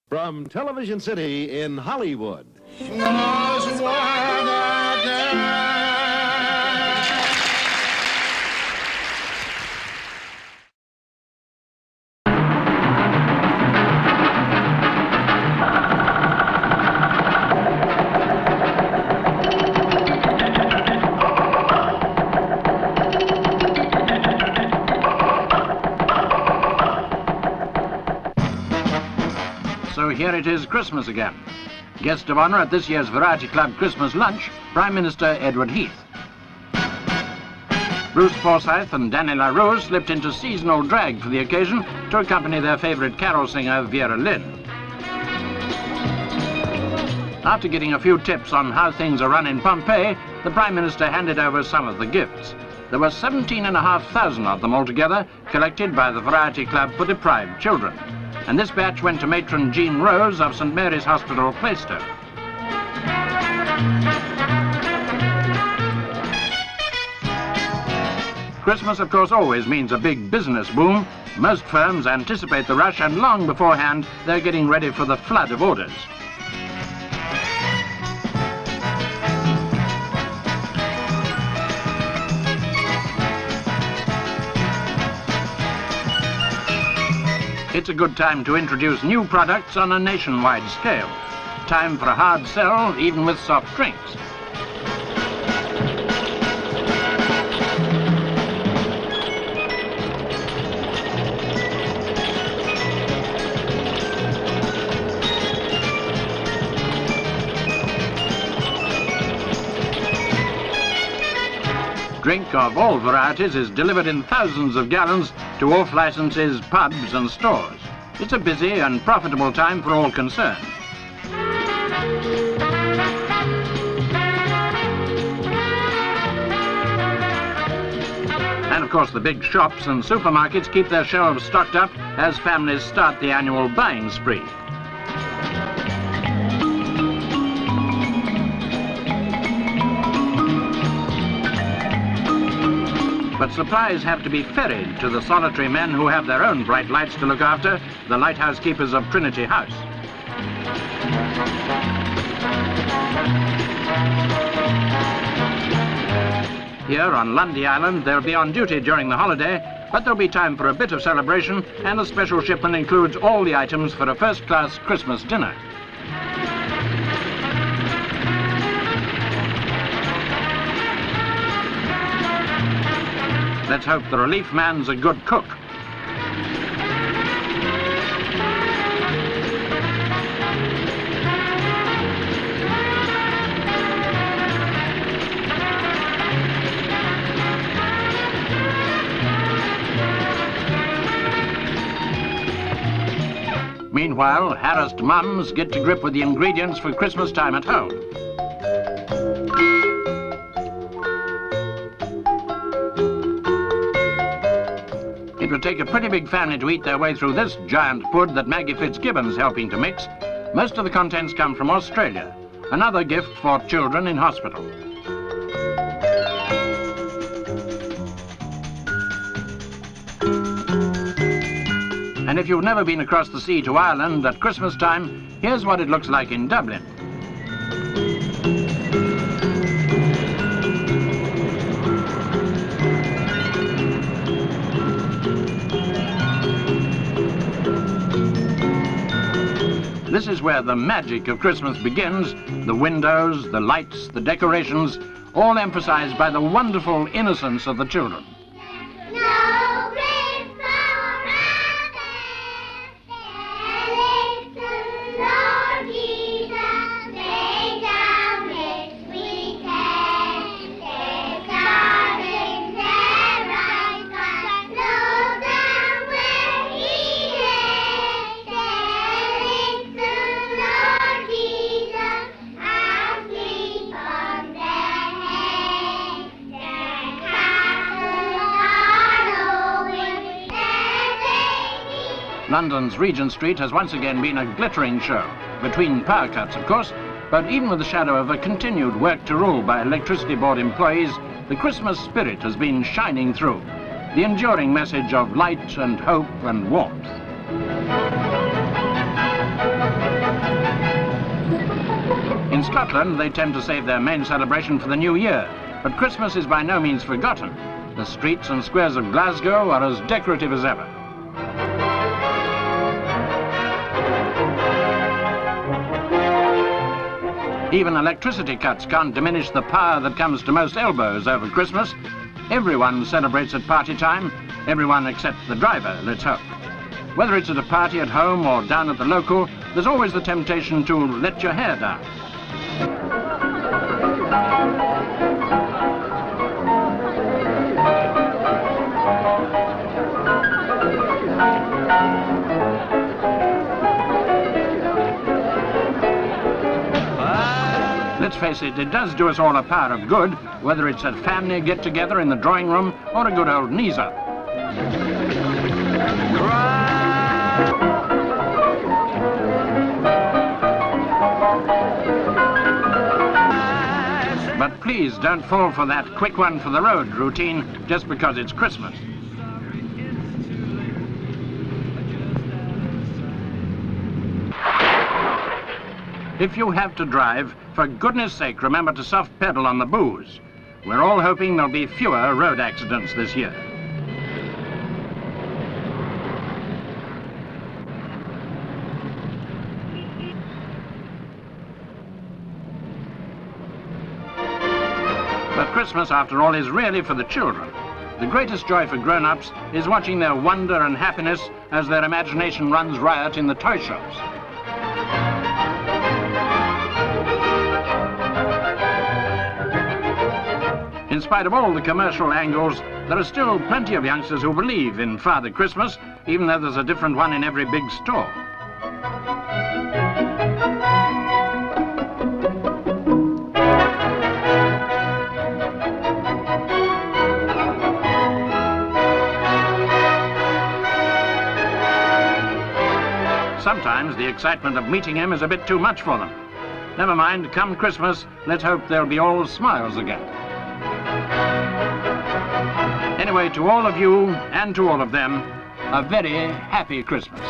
From Television City in Hollywood. So here it is, Christmas again. Guest of honor at this year's Variety Club Christmas lunch, Prime Minister Edward Heath. Bruce Forsyth and Danny LaRue slipped into seasonal drag for the occasion to accompany their favourite carol singer, Vera Lynn. After getting a few tips on how things are run in Pompeii, the Prime Minister handed over some of the gifts. There were 17,500 of them altogether, collected by the Variety Club for Deprived Children. And this batch went to matron Jean Rose of St Mary's Hospital, Plaistow. Christmas, of course, always means a big business boom. Most firms anticipate the rush, and long beforehand, they're getting ready for the flood of orders. It's a good time to introduce new products on a nationwide scale. Time for a hard sell, even with soft drinks. Drink of all varieties is delivered in thousands of gallons to off licenses, pubs and stores. It's a busy and profitable time for all concerned. And of course the big shops and supermarkets keep their shelves stocked up as families start the annual buying spree. But supplies have to be ferried to the solitary men who have their own bright lights to look after, the lighthouse keepers of Trinity House. Here on Lundy Island, they'll be on duty during the holiday, but there'll be time for a bit of celebration, and the special shipment includes all the items for a first-class Christmas dinner. Let's hope the relief man's a good cook. Meanwhile, harassed mums get to grip with the ingredients for Christmas time at home. It would take a pretty big family to eat their way through this giant pud that Maggie Fitzgibbon's helping to mix. Most of the contents come from Australia, another gift for children in hospital. And if you've never been across the sea to Ireland at Christmas time, here's what it looks like in Dublin. This is where the magic of Christmas begins. The windows, the lights, the decorations, all emphasized by the wonderful innocence of the children. London's Regent Street has once again been a glittering show, between power cuts of course, but even with the shadow of a continued work to rule by electricity board employees, the Christmas spirit has been shining through, the enduring message of light and hope and warmth. Scotland, they tend to save their main celebration for the New Year, but Christmas is by no means forgotten. The streets and squares of Glasgow are as decorative as ever. Even electricity cuts can't diminish the power that comes to most elbows over Christmas. Everyone celebrates at party time, everyone except the driver, let's hope. Whether it's at a party at home or down at the local, there's always the temptation to let your hair down. Let's face it, it does do us all a power of good, whether it's a family get-together in the drawing room or a good old knees-up. But please don't fall for that quick one for the road routine just because it's Christmas. If you have to drive, for goodness sake, remember to soft pedal on the booze. We're all hoping there'll be fewer road accidents this year. But Christmas, after all, is really for the children. The greatest joy for grown-ups is watching their wonder and happiness as their imagination runs riot in the toy shops. In spite of all the commercial angles, there are still plenty of youngsters who believe in Father Christmas, even though there's a different one in every big store. Sometimes the excitement of meeting him is a bit too much for them. Never mind, come Christmas, let's hope they'll be all smiles again. Anyway, to all of you and to all of them, a very happy Christmas.